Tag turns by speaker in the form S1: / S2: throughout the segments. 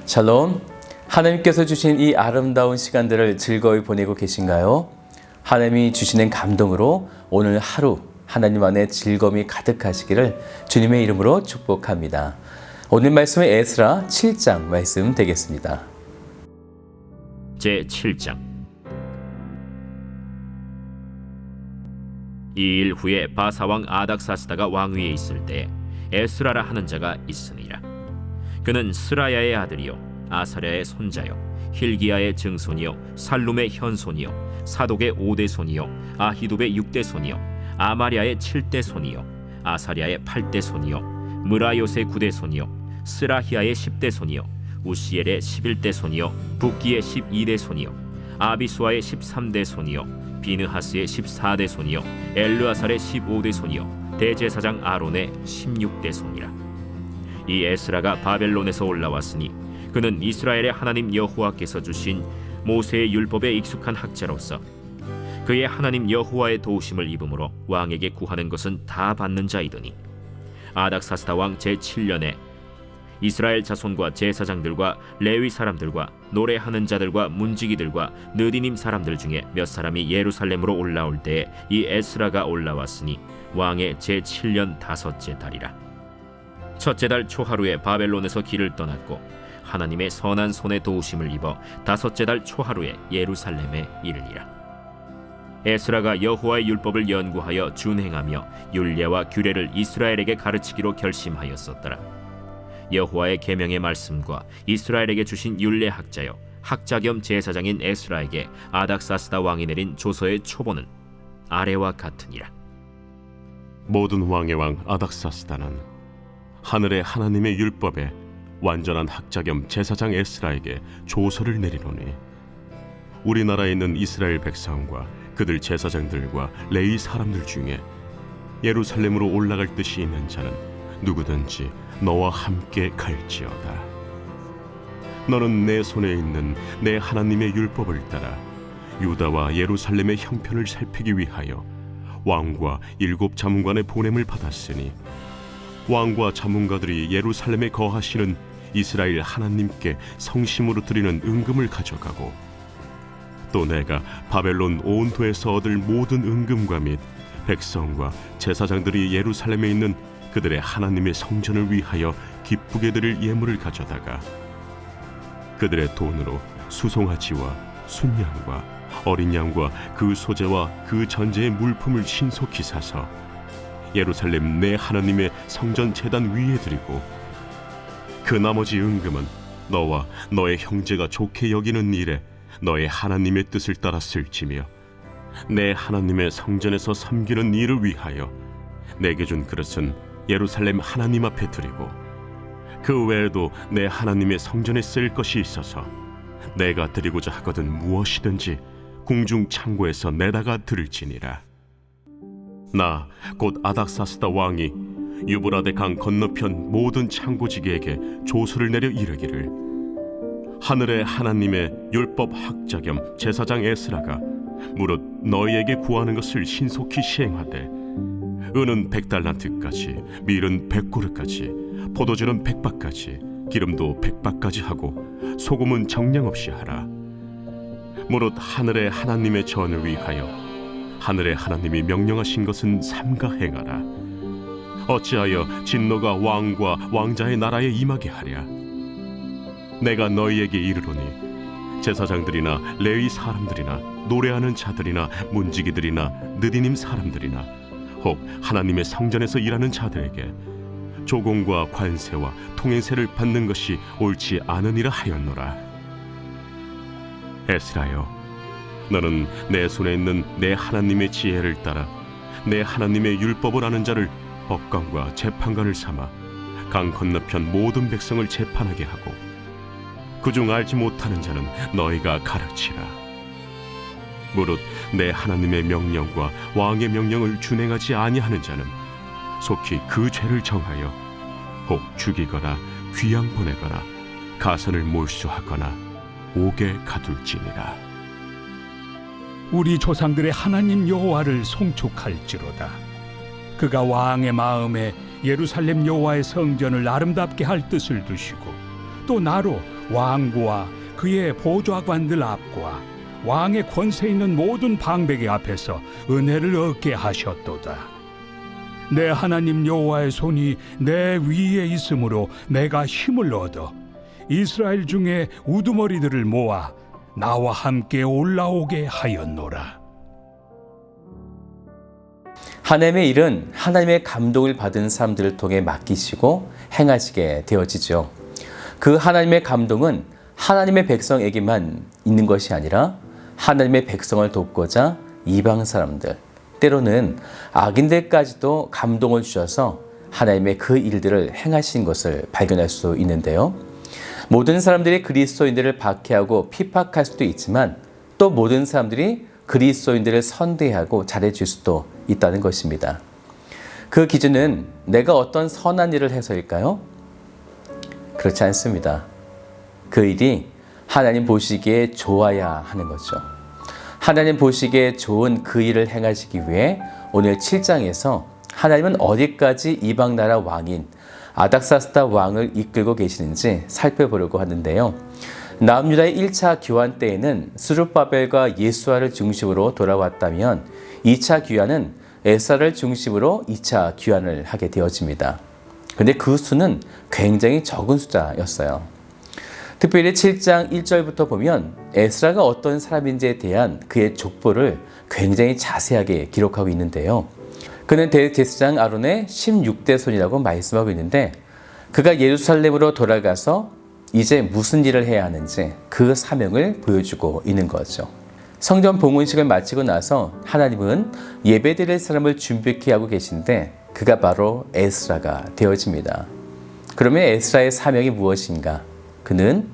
S1: 샬롬, 하나님께서 주신 이 아름다운 시간들을 즐거이 보내고 계신가요? 하나님이 주시는 감동으로 오늘 하루 하나님 안에 즐거움이 가득하시기를 주님의 이름으로 축복합니다. 오늘 말씀은 에스라 7장 말씀 되겠습니다.
S2: 제7장. 이 일 후에 바사왕 아닥사스다가 왕위에 있을 때 에스라라 하는 자가 있으니라. 그는 스라야의 아들이요 아사랴의 손자요 힐기야의 증손이요 살룸의 현손이요 사독의 5대 손이요 아히둡의 6대 손이요 아마랴의 7대 손이요 아사랴의 8대 손이요 무라요의 9대 손이요 스라히야의 10대 손이요 우시엘의 11대 손이요 붓기의 12대 손이요 아비수아의 13대 손이요 비느하스의 14대 손이요 엘르아살의 15대 손이요 대제사장 아론의 16대 손이라. 이 에스라가 바벨론에서 올라왔으니 그는 이스라엘의 하나님 여호와께서 주신 모세의 율법에 익숙한 학자로서 그의 하나님 여호와의 도우심을 입음으로 왕에게 구하는 것은 다 받는 자이더니, 아닥사스다 왕 제7년에 이스라엘 자손과 제사장들과 레위 사람들과 노래하는 자들과 문지기들과 느디님 사람들 중에 몇 사람이 예루살렘으로 올라올 때에 이 에스라가 올라왔으니 왕의 제7년 5째 달이라. 첫째 달 초하루에 바벨론에서 길을 떠났고 하나님의 선한 손에 도우심을 입어 5째 달 초하루에 예루살렘에 이르니라. 에스라가 여호와의 율법을 연구하여 준행하며 율례와 규례를 이스라엘에게 가르치기로 결심하였었더라. 여호와의 계명의 말씀과 이스라엘에게 주신 율례 학자여 학자 겸 제사장인 에스라에게 아닥사스다 왕이 내린 조서의 초본은 아래와 같으니라.
S3: 모든 왕의 왕 아닥사스다는 하늘의 하나님의 율법에 완전한 학자 겸 제사장 에스라에게 조서를 내리노니, 우리나라에 있는 이스라엘 백성과 그들 제사장들과 레위 사람들 중에 예루살렘으로 올라갈 뜻이 있는 자는 누구든지 너와 함께 갈지어다. 너는 내 손에 있는 내 하나님의 율법을 따라 유다와 예루살렘의 형편을 살피기 위하여 왕과 7 자문관의 보냄을 받았으니, 왕과 자문가들이 예루살렘에 거하시는 이스라엘 하나님께 성심으로 드리는 은금을 가져가고, 또 내가 바벨론 온도에서 얻을 모든 은금과 및 백성과 제사장들이 예루살렘에 있는 그들의 하나님의 성전을 위하여 기쁘게 드릴 예물을 가져다가 그들의 돈으로 수송아지와 순양과 어린 양과 그 소재와 그 전제의 물품을 신속히 사서 예루살렘 내 하나님의 성전 제단 위에 드리고, 그 나머지 은금은 너와 너의 형제가 좋게 여기는 일에 너의 하나님의 뜻을 따라 쓸지며, 내 하나님의 성전에서 섬기는 일을 위하여 내게 준 그릇은 예루살렘 하나님 앞에 드리고, 그 외에도 내 하나님의 성전에 쓸 것이 있어서 내가 드리고자 하거든 무엇이든지 궁중 창고에서 내다가 드릴지니라. 나 곧 아닥사스다 왕이 유브라데 강 건너편 모든 창고지기에게 조서를 내려 이르기를, 하늘의 하나님의 율법 학자 겸 제사장 에스라가 무릇 너희에게 구하는 것을 신속히 시행하되, 은은 100달란트까지, 밀은 100고르까지, 포도주는 100바까지, 기름도 100바까지 하고 소금은 정량 없이 하라. 무릇 하늘의 하나님의 전을 위하여 하늘의 하나님이 명령하신 것은 삼가 행하라. 어찌하여 진노가 왕과 왕자의 나라에 임하게 하랴. 내가 너희에게 이르노니, 제사장들이나 레위 사람들이나 노래하는 자들이나 문지기들이나 느디님 사람들이나 혹 하나님의 성전에서 일하는 자들에게 조공과 관세와 통행세를 받는 것이 옳지 않으니라 하였노라. 에스라여, 너는 내 손에 있는 내 하나님의 지혜를 따라 내 하나님의 율법을 아는 자를 법관과 재판관을 삼아 강 건너편 모든 백성을 재판하게 하고, 그중 알지 못하는 자는 너희가 가르치라. 무릇 내 하나님의 명령과 왕의 명령을 준행하지 아니하는 자는 속히 그 죄를 정하여 혹 죽이거나 귀양 보내거나 가선을 몰수하거나 옥에 가둘지니라.
S4: 우리 조상들의 하나님 여호와를 송축할지로다. 그가 왕의 마음에 예루살렘 여호와의 성전을 아름답게 할 뜻을 두시고, 또 나로 왕과 그의 보좌관들 앞과 왕의 권세 있는 모든 방백의 앞에서 은혜를 얻게 하셨도다. 내 하나님 여호와의 손이 내 위에 있으므로 내가 힘을 얻어 이스라엘 중에 우두머리들을 모아 나와 함께 올라오게 하였노라.
S1: 하나님의 일은 하나님의 감동을 받은 사람들을 통해 맡기시고 행하시게 되어지죠. 그 하나님의 감동은 하나님의 백성에게만 있는 것이 아니라 하나님의 백성을 돕고자 이방 사람들, 때로는 악인들까지도 감동을 주셔서 하나님의 그 일들을 행하신 것을 발견할 수 있는데요. 모든 사람들이 그리스도인들을 박해하고 핍박할 수도 있지만 또 모든 사람들이 그리스도인들을 선대하고 잘해줄 수도 있다는 것입니다. 그 기준은 내가 어떤 선한 일을 해서일까요? 그렇지 않습니다. 그 일이 하나님 보시기에 좋아야 하는 거죠. 하나님 보시기에 좋은 그 일을 행하시기 위해 오늘 7장에서 하나님은 어디까지 이방 나라 왕인 아닥사스다 왕을 이끌고 계시는지 살펴보려고 하는데요. 남유다의 1차 교환 때에는 스룹바벨과 예수아를 중심으로 돌아왔다면 2차 귀환은 에스라를 중심으로 2차 귀환을 하게 되어집니다. 그런데 그 수는 굉장히 적은 숫자였어요. 특별히 7장 1절부터 보면 에스라가 어떤 사람인지에 대한 그의 족보를 굉장히 자세하게 기록하고 있는데요. 그는 대제사장 아론의 16대 손이라고 말씀하고 있는데 그가 예루살렘으로 돌아가서 이제 무슨 일을 해야 하는지 그 사명을 보여주고 있는 거죠. 성전 봉헌식을 마치고 나서 하나님은 예배드릴 사람을 준비케 하고 계신데 그가 바로 에스라가 되어집니다. 그러면 에스라의 사명이 무엇인가? 그는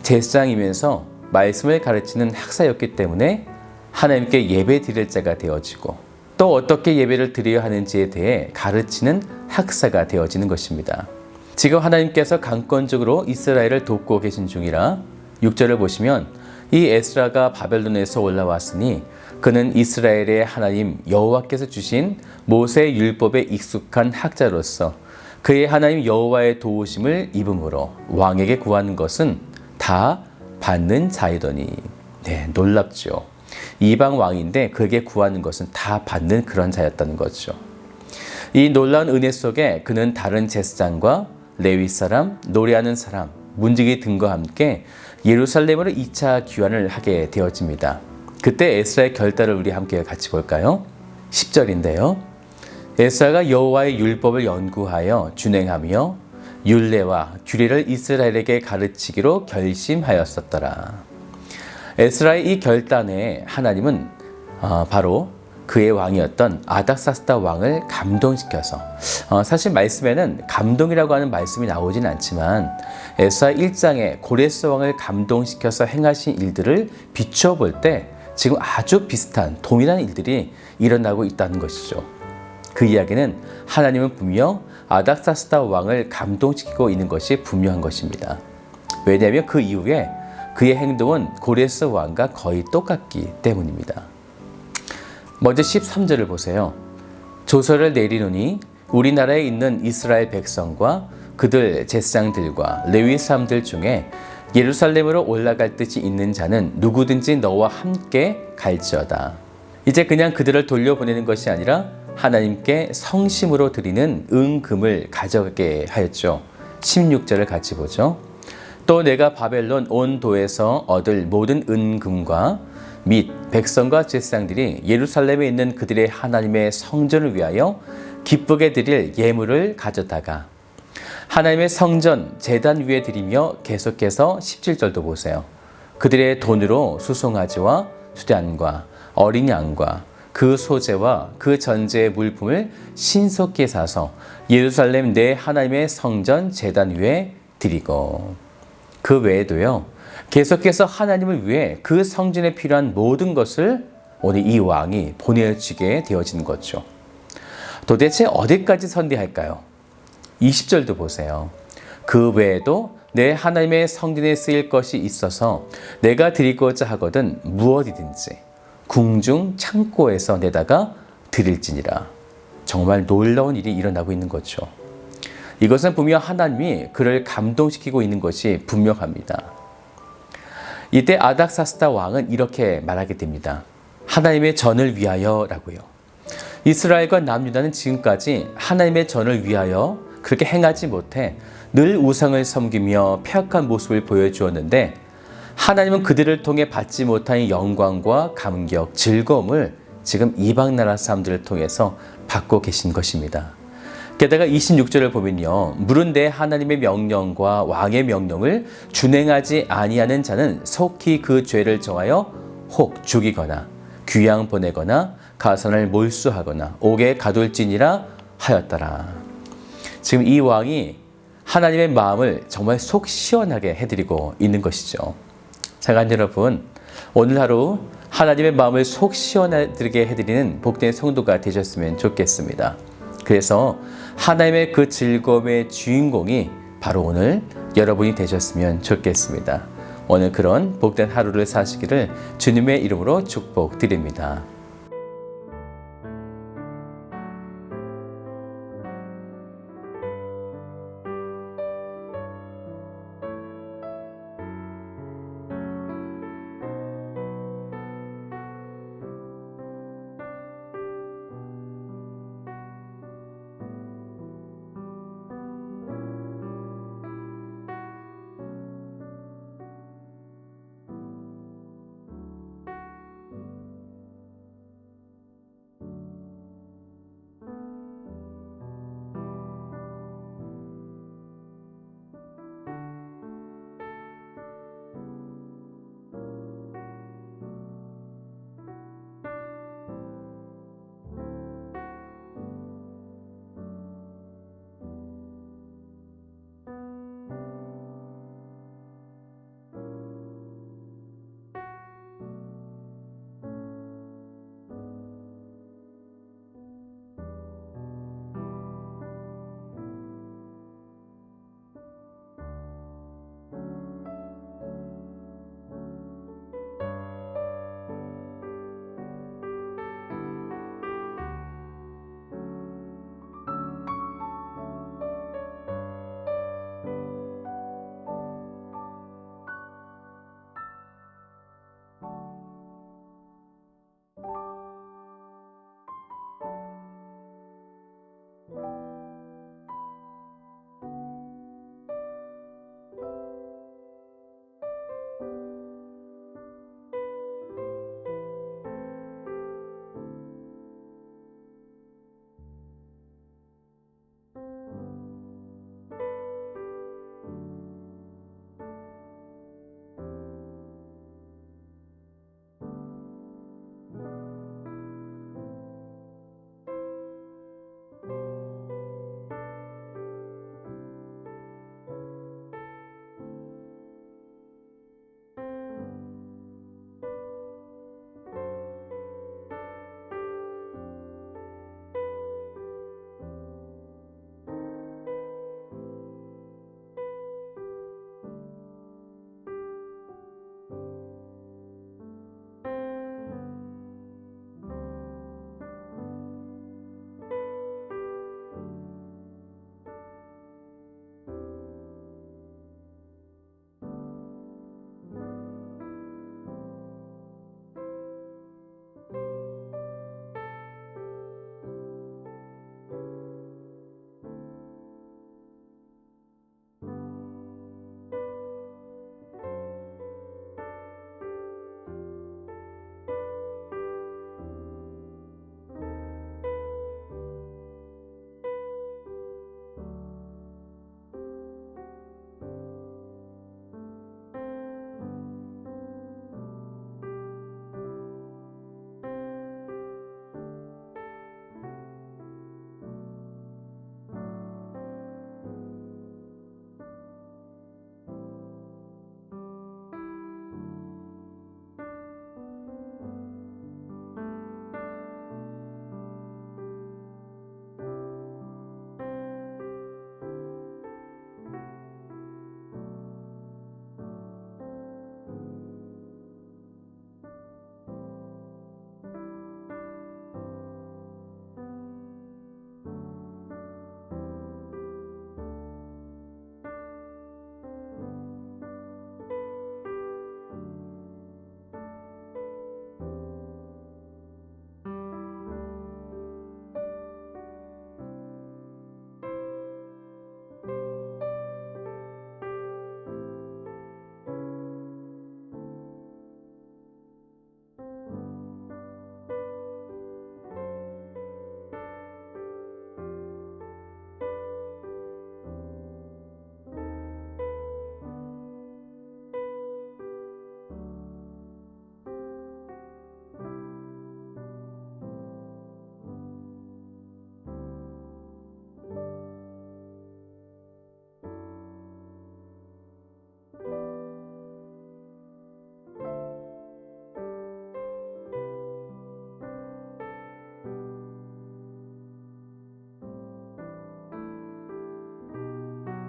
S1: 제사장이면서 말씀을 가르치는 학사였기 때문에 하나님께 예배 드릴 자가 되어지고 또 어떻게 예배를 드려야 하는지에 대해 가르치는 학사가 되어지는 것입니다. 지금 하나님께서 강권적으로 이스라엘을 돕고 계신 중이라 6절을 보시면 이 에스라가 바벨론에서 올라왔으니 그는 이스라엘의 하나님 여호와께서 주신 모세의 율법에 익숙한 학자로서 그의 하나님 여호와의 도우심을 입음으로 왕에게 구하는 것은 다 받는 자이더니. 네, 놀랍죠. 이방 왕인데 그에게 구하는 것은 다 받는 그런 자였다는 거죠. 이 놀라운 은혜 속에 그는 다른 제사장과 레위 사람, 노래하는 사람, 문지기 등과 함께 예루살렘으로 2차 귀환을 하게 되어집니다. 그때 에스라의 결단을 우리 함께 같이 볼까요? 10절인데요. 에스라가 여호와의 율법을 연구하여 준행하며 율례와 규례를 이스라엘에게 가르치기로 결심하였었더라. 에스라의 이 결단에 하나님은 바로 그의 왕이었던 아닥사스다 왕을 감동시켜서 사실 말씀에는 감동이라고 하는 말씀이 나오진 않지만 에스라 1장에 고레스 왕을 감동시켜서 행하신 일들을 비춰볼 때 지금 아주 비슷한 동일한 일들이 일어나고 있다는 것이죠. 그 이야기는 하나님은 분명 아닥사스다 왕을 감동시키고 있는 것이 분명한 것입니다. 왜냐하면 그 이후에 그의 행동은 고레스 왕과 거의 똑같기 때문입니다. 먼저 13절을 보세요. 조서를 내리노니 우리나라에 있는 이스라엘 백성과 그들 제사장들과 레위 사람들 중에 예루살렘으로 올라갈 뜻이 있는 자는 누구든지 너와 함께 갈지어다. 이제 그냥 그들을 돌려보내는 것이 아니라 하나님께 성심으로 드리는 은금을 가져가게 하였죠. 16절을 같이 보죠. 또 내가 바벨론 온 도에서 얻을 모든 은금과 및 백성과 제사장들이 예루살렘에 있는 그들의 하나님의 성전을 위하여 기쁘게 드릴 예물을 가져다가 하나님의 성전 제단 위에 드리며 계속해서 17절도 보세요. 그들의 돈으로 수송아지와 수단과 어린 양과 그 소재와 그 전제의 물품을 신속히 사서 예루살렘 내 하나님의 성전 제단 위에 드리고 그 외에도요. 계속해서 하나님을 위해 그 성전에 필요한 모든 것을 오늘 이 왕이 보내주게 되어지는 거죠. 도대체 어디까지 선대할까요? 20절도 보세요. 그 외에도 내 하나님의 성전에 쓰일 것이 있어서 내가 드리고자 하거든 무엇이든지 궁중 창고에서 내다가 드릴지니라. 정말 놀라운 일이 일어나고 있는 거죠. 이것은 분명 하나님이 그를 감동시키고 있는 것이 분명합니다. 이때 아닥사스다 왕은 이렇게 말하게 됩니다. 하나님의 전을 위하여라고요. 이스라엘과 남유다는 지금까지 하나님의 전을 위하여 그렇게 행하지 못해 늘 우상을 섬기며 폐악한 모습을 보여주었는데 하나님은 그들을 통해 받지 못한 영광과 감격, 즐거움을 지금 이방 나라 사람들을 통해서 받고 계신 것입니다. 게다가 26절을 보면요. 물은 내 하나님의 명령과 왕의 명령을 준행하지 아니하는 자는 속히 그 죄를 정하여 혹 죽이거나 귀양 보내거나 가산을 몰수하거나 옥에 가둘지니라 하였더라. 지금 이 왕이 하나님의 마음을 정말 속 시원하게 해드리고 있는 것이죠. 사랑하는 여러분, 오늘 하루 하나님의 마음을 속 시원하게 해드리는 복된 성도가 되셨으면 좋겠습니다. 그래서 하나님의 그 즐거움의 주인공이 바로 오늘 여러분이 되셨으면 좋겠습니다. 오늘 그런 복된 하루를 사시기를 주님의 이름으로 축복드립니다.